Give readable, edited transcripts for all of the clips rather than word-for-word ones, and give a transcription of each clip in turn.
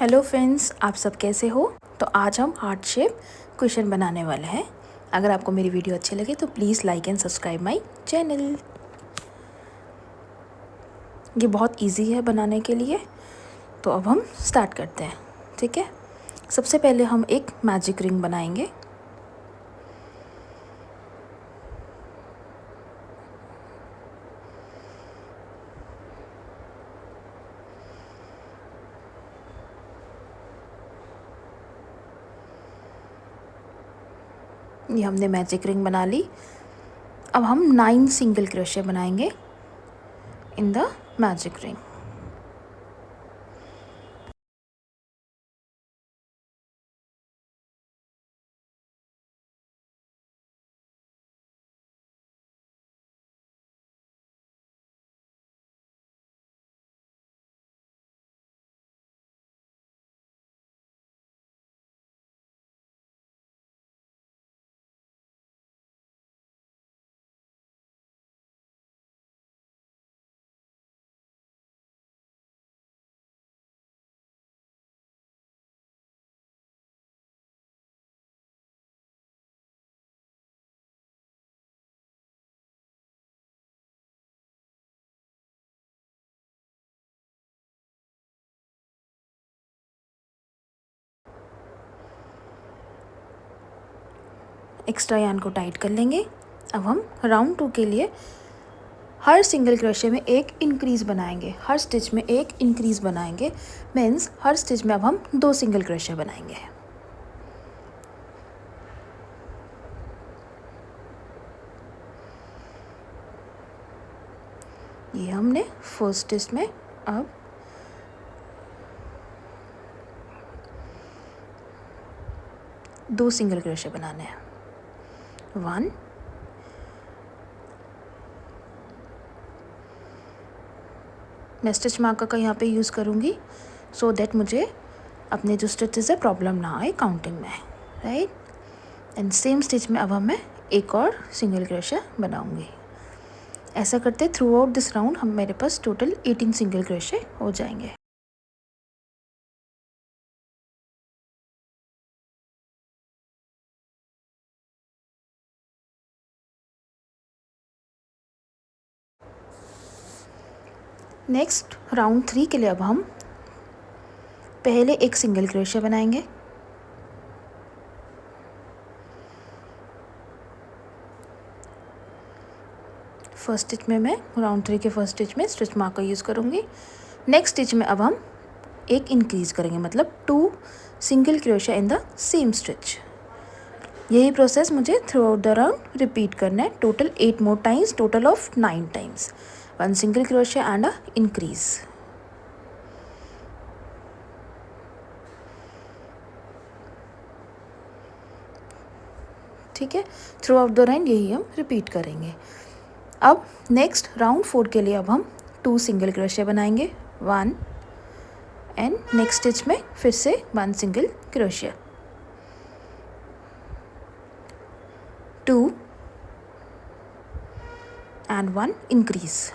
Hello friends, आप सब कैसे हो। तो आज हम हार्ट शेप क्वेश्चन बनाने वाले हैं। अगर आपको मेरी वीडियो अच्छी लगे तो please like and subscribe my channel. ये बहुत इजी है बनाने के लिए। तो अब हम स्टार्ट करते हैं। ठीक है, सबसे पहले हम एक मैजिक रिंग बनाएंगे। ये हमने मैजिक रिंग बना ली। अब हम 9 सिंगल क्रोशे बनाएंगे in the magic ring. Extra yarn को टाइट कर लेंगे। अब हम राउंड 2 के लिए हर सिंगल क्रोशे में एक इंक्रीज़ बनाएंगे, हर स्टिच में एक इंक्रीज़ बनाएंगे। मीन्स हर स्टिच में अब हम 2 सिंगल क्रोशे बनाएंगे। ये हमने फर्स्ट स्टिच में अब दो सिंगल क्रोशे बनाने हैं। 1 मैं स्टिच मार्कर का यहाँ पे यूज़ करूँगी सो दैट मुझे अपने जो स्टिचेस है प्रॉब्लम ना आए काउंटिंग में, राइट। एंड सेम स्टिच में अब मैं एक और सिंगल क्रोशे बनाऊँगी। ऐसा करते थ्रू आउट दिस राउंड हम मेरे पास टोटल 18 सिंगल क्रोशे हो जाएंगे। नेक्स्ट राउंड 3 के लिए अब हम पहले एक सिंगल क्रोशे बनाएंगे। फर्स्ट स्टिच में मैं राउंड 3 के फर्स्ट स्टिच में स्टिच मार्कर यूज़ करूँगी। नेक्स्ट स्टिच में अब हम एक इंक्रीज़ करेंगे, मतलब 2 single crochet in the same stitch. यही प्रोसेस मुझे through out the round repeat करना है। Total 8 more times, total of 9 times. 1 single crochet and a increase. ठीक है, थ्रू आउट द राउंड यही हम रिपीट करेंगे। अब नेक्स्ट राउंड 4 के लिए अब हम 2 सिंगल क्रोशे बनाएंगे। 1 एंड नेक्स्ट स्टिच में फिर से 1 single crochet, 2 and 1 increase.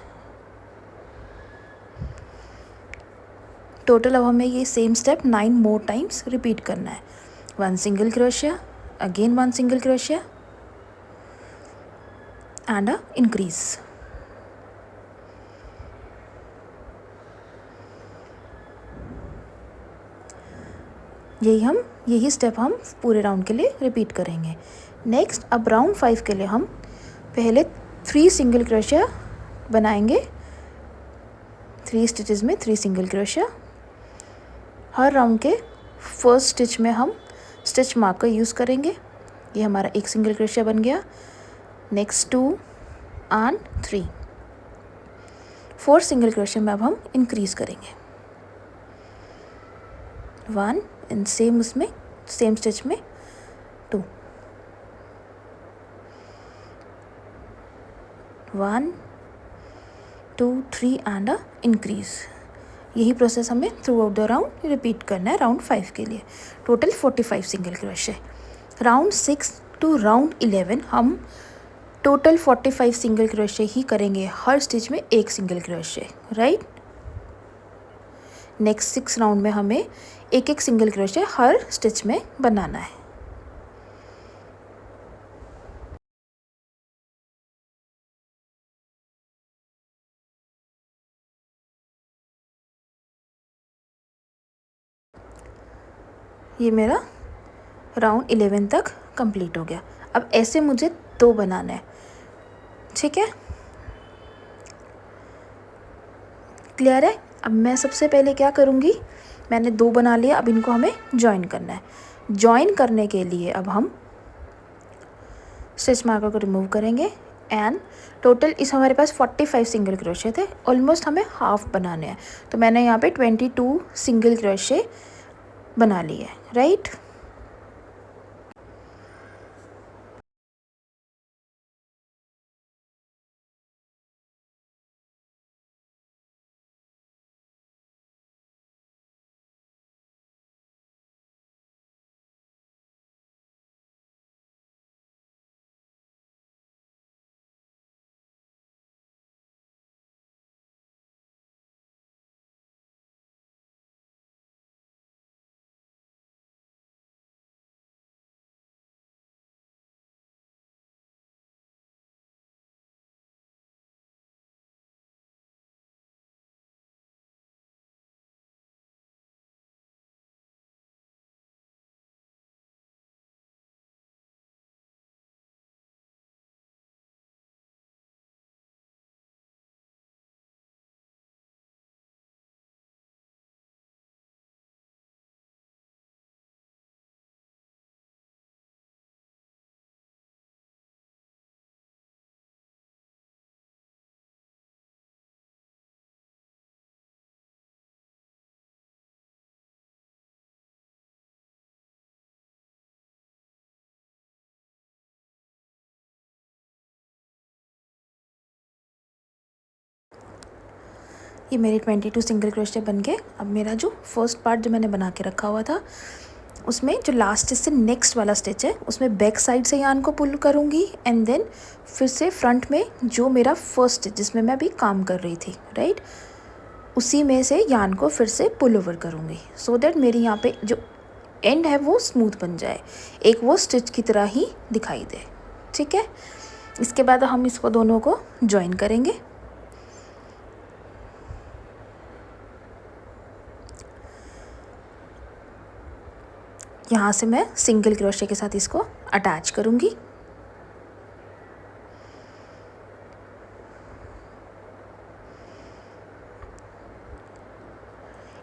Total अब हमें ये सेम स्टेप 9 मोर टाइम्स रिपीट करना है। 1 single crochet, again 1 single crochet and a increase. यही स्टेप हम पूरे राउंड के लिए रिपीट करेंगे। नेक्स्ट अब राउंड 5 के लिए हम पहले 3 सिंगल क्रोशे बनाएंगे। 3 स्टिचेस में 3 सिंगल क्रोशे। हर राउंड के फर्स्ट स्टिच में हम स्टिच मार्कर यूज़ करेंगे। ये हमारा एक सिंगल क्रोशे बन गया। नेक्स्ट 2 एंड 3, 4 सिंगल क्रोशे में अब हम इंक्रीज़ करेंगे। 1 एंड सेम उसमें सेम स्टिच में 2, 1 2 3 एंड अ इंक्रीज़। यही प्रोसेस हमें throughout the round repeat करना है राउंड 5 के लिए। Total 45 single crochet. Round 6 to round 11 हम टोटल 45 सिंगल क्रोशे ही करेंगे, हर स्टिच में एक single crochet, right. Next 6 round में हमें एक एक सिंगल क्रोशे हर स्टिच में बनाना है। ये मेरा राउंड 11 तक कंप्लीट हो गया। अब ऐसे मुझे 2 बनाना है, ठीक है, क्लियर है। अब मैं सबसे पहले क्या करूँगी, मैंने 2 बना लिया, अब इनको हमें जॉइन करना है। जॉइन करने के लिए अब हम स्टिच मार्कर को रिमूव करेंगे एंड टोटल इस हमारे पास 45 सिंगल क्रोशे थे, ऑलमोस्ट हमें हाफ बनाने हैं, तो मैंने यहाँ पे 22 सिंगल क्रोशे बना लिए, राइट। ये मेरे 22 सिंगल क्रोशे बन गए। अब मेरा जो फर्स्ट पार्ट जो मैंने बना के रखा हुआ था, उसमें जो लास्ट स्टिच से नेक्स्ट वाला स्टिच है, उसमें बैक साइड से यान को पुल करूँगी एंड देन फिर से फ्रंट में जो मेरा फर्स्ट स्टिच जिसमें मैं अभी काम कर रही थी, राइट, उसी में से यान को फिर से पुल ओवर करूँगी सो दैट मेरी यहाँ पे जो एंड है वो स्मूथ बन जाए, एक वो स्टिच की तरह ही दिखाई दे, ठीक है। इसके बाद हम इसको दोनों को जॉइन करेंगे। यहाँ से मैं सिंगल क्रोशे के साथ इसको अटैच करूँगी।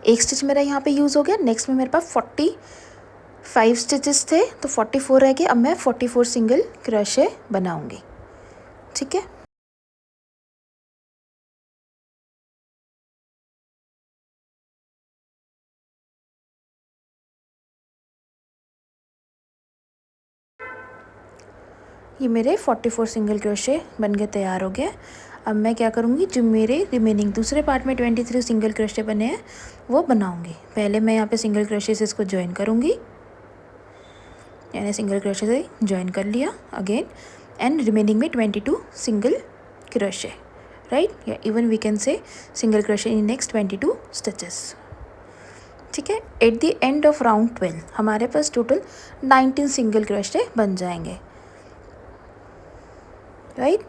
एक स्टिच मेरा यहाँ पे यूज़ हो गया। नेक्स्ट में मेरे पास 45 स्टिचेस थे, तो 44 रह गए। अब मैं 44 सिंगल क्रोशे बनाऊँगी, ठीक है। ये मेरे 44 सिंगल क्रोशे बन के तैयार हो गए। अब मैं क्या करूँगी, जो मेरे रिमेनिंग दूसरे पार्ट में 23 सिंगल क्रोशे बने हैं वो बनाऊँगी। पहले मैं यहाँ पे सिंगल क्रोशे से इसको ज्वाइन करूँगी, यानी सिंगल क्रोशे से ज्वाइन कर लिया अगेन, एंड रिमेनिंग में 22 सिंगल क्रोशे, राइट, या even we can say single crochet in next 22 stitches, ठीक है। At the end of round 12 हमारे पास टोटल 19 सिंगल क्रोशे बन जाएंगे, राइट।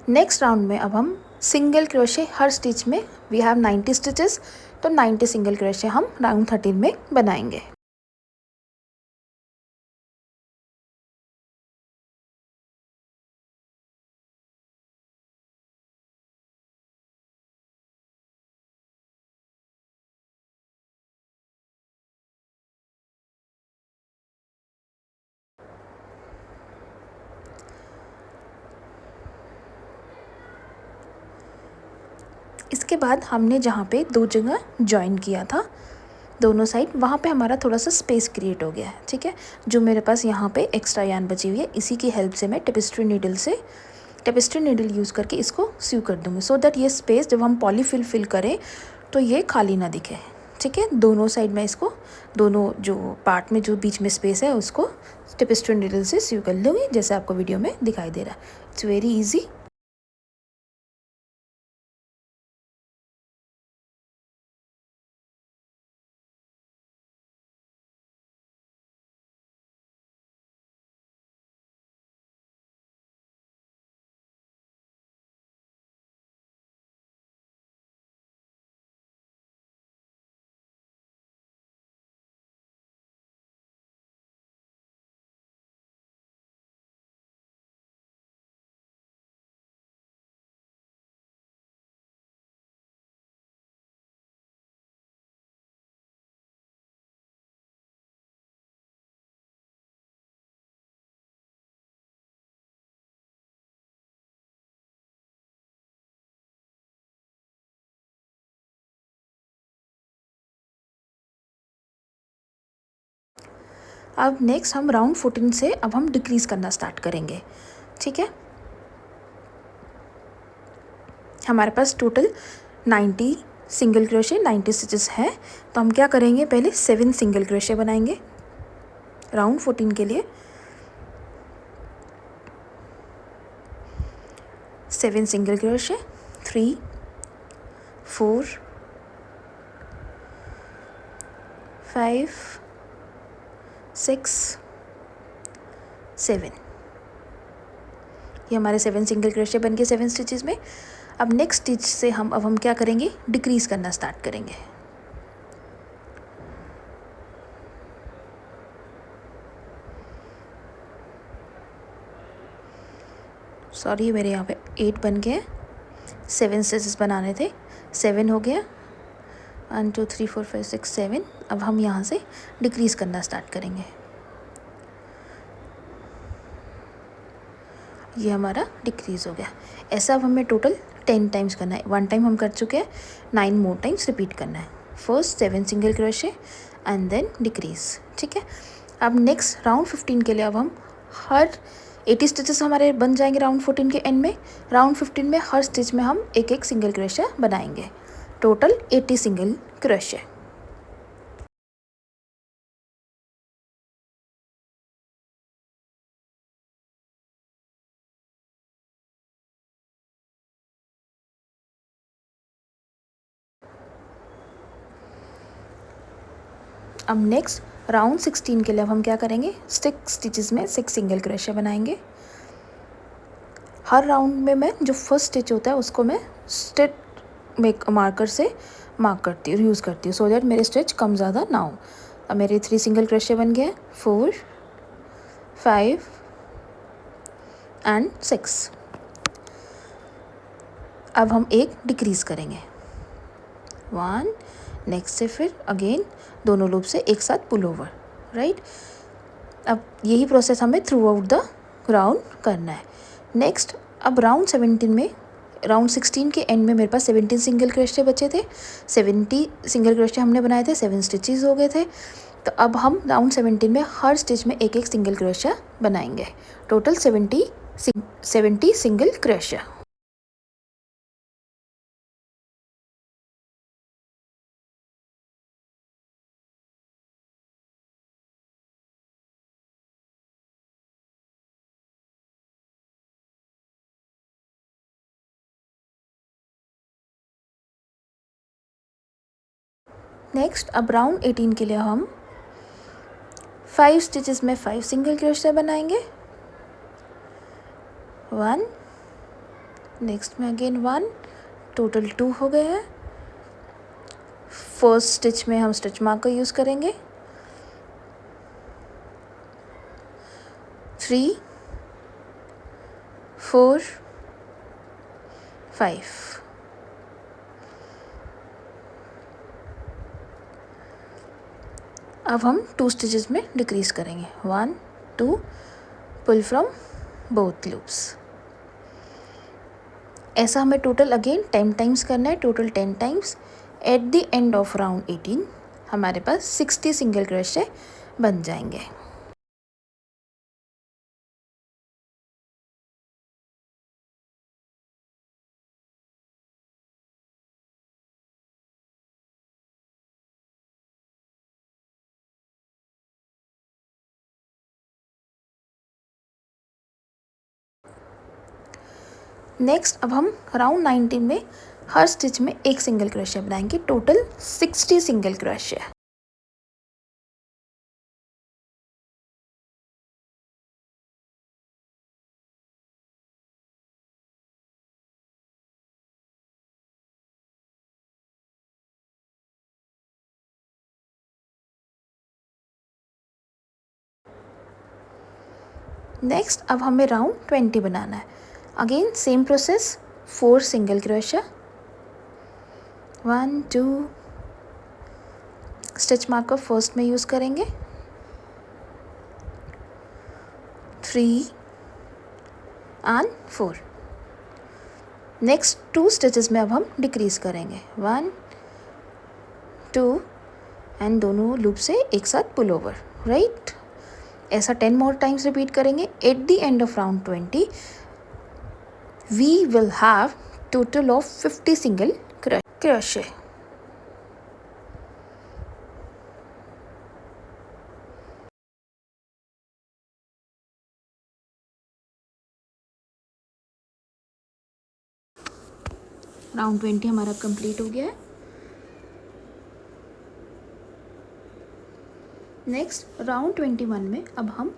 नेक्स्ट राउंड में अब हम सिंगल क्रोशे हर स्टिच में, वी हैव 90 स्टिचेस, तो 90 सिंगल क्रोशे हम राउंड 13 में बनाएंगे। इसके बाद हमने जहाँ पे 2 जगह जॉइन किया था दोनों साइड, वहाँ पे हमारा थोड़ा सा स्पेस क्रिएट हो गया है, ठीक है। जो मेरे पास यहाँ पे एक्स्ट्रा यान बची हुई है, इसी की हेल्प से मैं टेपेस्ट्री नीडल से टेपेस्ट्री नीडल यूज़ करके इसको स्यू कर दूँगी, सो दैट ये स्पेस जब हम पॉलीफिल फिल करें तो ये खाली ना दिखे। ठीक है, दोनों साइड में इसको, दोनों जो पार्ट में जो बीच में स्पेस है उसको टेपेस्ट्री नीडल से स्यू कर लूँगी, जैसे आपको वीडियो में दिखाई दे रहा है। It's very easy. अब नेक्स्ट हम राउंड 14 से अब हम डिक्रीज़ करना स्टार्ट करेंगे। ठीक है, हमारे पास टोटल 90 सिंगल क्रोशे 90 स्टिचेस हैं, तो हम क्या करेंगे, पहले 7 सिंगल क्रोशे बनाएंगे राउंड 14 के लिए। 7 सिंगल क्रोशे, 3 4 5 6 7, ये हमारे 7 सिंगल क्रोशे बन गए 7 स्टिचेस में। अब नेक्स्ट स्टिच से हम क्या करेंगे, डिक्रीज़ करना स्टार्ट करेंगे। सॉरी, मेरे यहाँ पे 8 बन गए, 7 स्टिचेस बनाने थे, 7 हो गया, 1 2 3 4 5 6 7। अब हम यहाँ से डिक्रीज़ करना स्टार्ट करेंगे। ये हमारा डिक्रीज़ हो गया। ऐसा अब हमें टोटल 10 टाइम्स करना है। 1 टाइम हम कर चुके हैं, 9 मोर टाइम्स रिपीट करना है। First 7 single crochet and then decrease. ठीक है, अब नेक्स्ट राउंड 15 के लिए अब हम हर 80 स्टिचेस हमारे बन जाएंगे राउंड 14 के एंड में। राउंड 15 में हर स्टिच में हम एक एक सिंगल क्रोशे बनाएंगे, टोटल 80 सिंगल क्रोशे। अब नेक्स्ट राउंड 16 के लिए अब हम क्या करेंगे, 6 स्टिचेस में 6 सिंगल क्रोशे बनाएंगे। हर राउंड में मैं जो फर्स्ट स्टिच होता है उसको मैं स्टिच में मार्कर से मार्क करती हूँ, यूज़ करती हूँ, सो दैट मेरे स्टिच कम ज़्यादा ना हो। अब मेरे 3 सिंगल क्रोशे बन गए, 4 5 एंड 6। अब हम एक डिक्रीज़ करेंगे, 1, नेक्स्ट से फिर अगेन दोनों लूप से एक साथ पुल ओवर, राइट। अब यही प्रोसेस हमें थ्रू आउट द राउंड करना है। नेक्स्ट अब राउंड 17 में, राउंड 16 के एंड में मेरे पास 17 सिंगल क्रोशे बचे थे। 70 सिंगल क्रोशे हमने बनाए थे, 7 स्टिचेस हो गए थे। तो अब हम राउंड 17 में हर स्टिच में एक एक सिंगल क्रोशा बनाएंगे, टोटल 70 सिंगल क्रोशा। नेक्स्ट अब राउंड 18 के लिए हम 5 स्टिचेस में 5 सिंगल क्रोशे बनाएंगे, 1, नेक्स्ट में अगेन 1, टोटल 2 हो गए हैं। फर्स्ट स्टिच में हम स्टिच मार्कर यूज़ करेंगे, 3 4 5। अब हम 2 स्टिचेस में डिक्रीज़ करेंगे, 1 2, पुल फ्रॉम बोथ लूप्स। ऐसा हमें टोटल अगेन 10 टाइम्स करना है, total 10 times. Eight the end of round 18 हमारे पास 60 सिंगल क्रोशे बन जाएंगे। नेक्स्ट अब हम राउंड 19 में हर स्टिच में एक सिंगल क्रोशिया बनाएंगे, टोटल 60 सिंगल क्रोशिया। नेक्स्ट अब हमें राउंड 20 बनाना है। Again same process, 4 single crochet, 1 2, stitch marker first में यूज़ करेंगे, 3 एंड 4। नेक्स्ट 2 स्टिचेस में अब हम डिक्रीज करेंगे, 1 2 एंड दोनों लूप से एक साथ पुल ओवर, राइट। ऐसा 10 मोर टाइम्स रिपीट करेंगे। At the end of round 20 we will have total of 50 single crochet. Round 20 हमारा कंप्लीट हो गया है। नेक्स्ट राउंड 21 में अब हम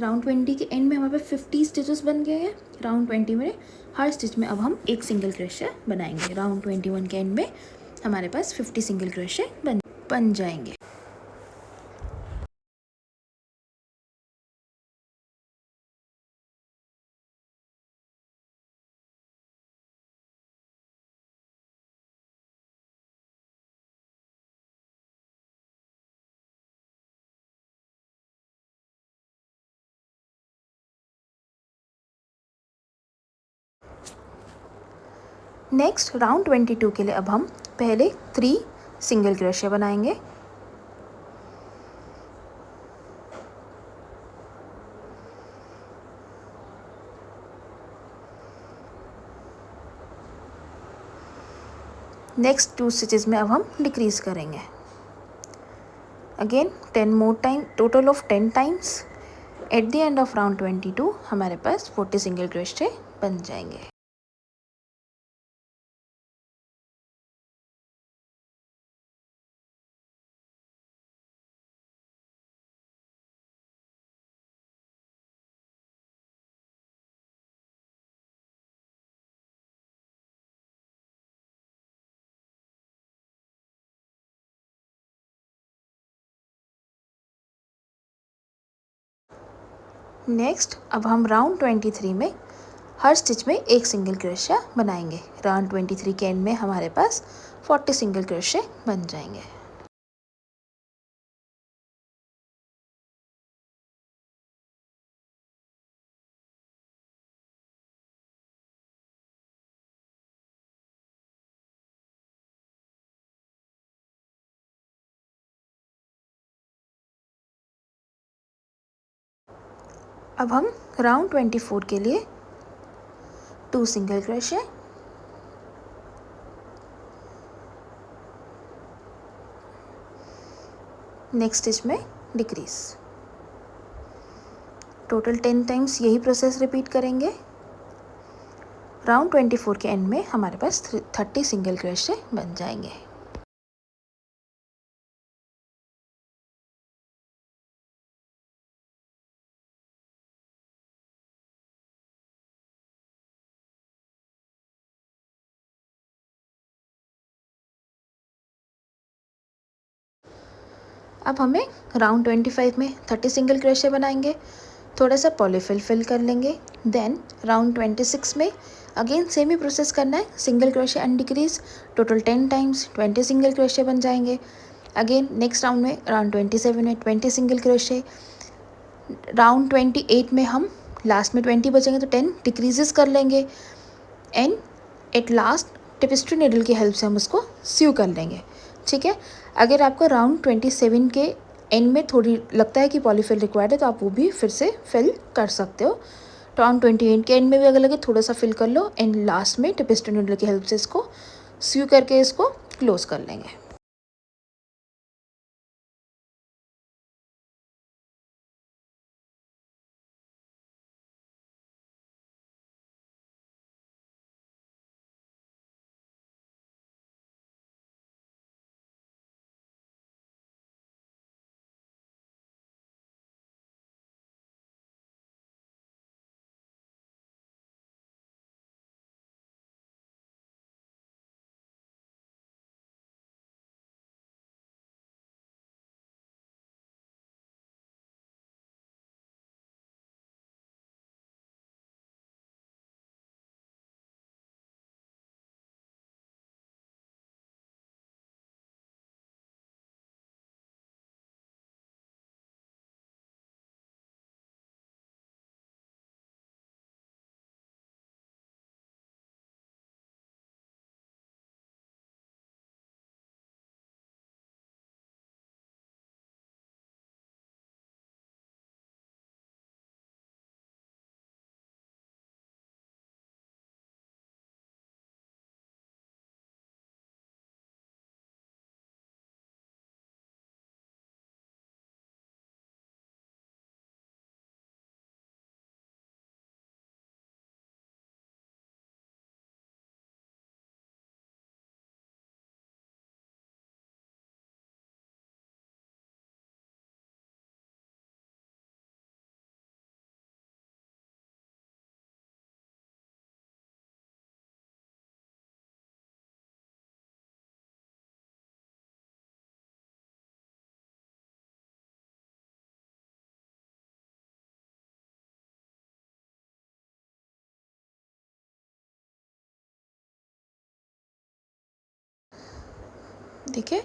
राउंड 20 के एंड में हमारे पास 50 स्टिचेस बन गए हैं। राउंड 20 में हर स्टिच में अब हम एक सिंगल क्रोशे बनाएंगे। राउंड 21 के एंड में हमारे पास 50 सिंगल क्रोशे बन जाएंगे। नेक्स्ट राउंड 22 के लिए अब हम पहले 3 सिंगल क्रोशे बनाएंगे। नेक्स्ट 2 स्टिचेस में अब हम डिक्रीज करेंगे। Again 10 more time, total of 10 times. Eight the end of round 22 हमारे पास 40 सिंगल क्रोशे बन जाएंगे। नेक्स्ट अब हम राउंड 23 में हर स्टिच में एक सिंगल क्रोशिया बनाएंगे। राउंड 23 के एंड में हमारे पास 40 सिंगल क्रोशे बन जाएंगे। अब हम राउंड 24 के लिए 2 सिंगल क्रोशे, नेक्स्ट स्टिच में डिक्रीज। टोटल 10 टाइम्स यही प्रोसेस रिपीट करेंगे। राउंड 24 के एंड में हमारे पास 30 सिंगल क्रोशे बन जाएंगे। अब हमें राउंड 25 में 30 सिंगल क्रोशे बनाएंगे। थोड़ा सा पॉलीफिल फिल कर लेंगे। देन राउंड 26 में अगेन सेम ही प्रोसेस करना है, single crochet and decrease. Total 10 times 20 single crochet बन जाएंगे। अगेन नेक्स्ट राउंड में राउंड 27 में 20 सिंगल क्रोशे। राउंड 28 में हम लास्ट में 20 बचेंगे तो 10 डिक्रीजेस कर लेंगे and at last tapestry needle की हेल्प से हम उसको स्यू कर लेंगे। ठीक है। अगर आपको राउंड 27 के एंड में थोड़ी लगता है कि पॉलीफिल रिक्वायर्ड है तो आप वो भी फिर से फिल कर सकते हो। तो राउंड 28 के एंड में भी अगर लगे थोड़ा सा फिल कर लो एंड लास्ट में टेपेस्ट्री नीडल की हेल्प से इसको स्यू करके इसको क्लोज कर लेंगे। ठीक है,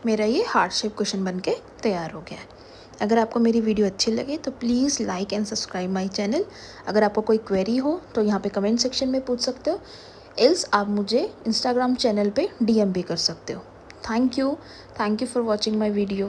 मेरा ये हार्ट शेप कुशन बन के तैयार हो गया है। अगर आपको मेरी वीडियो अच्छी लगे तो please like and subscribe my channel. अगर आपको कोई क्वेरी हो तो यहाँ पे कमेंट सेक्शन में पूछ सकते हो, एल्स आप मुझे इंस्टाग्राम चैनल पे DM भी कर सकते हो। Thank you for watching my video.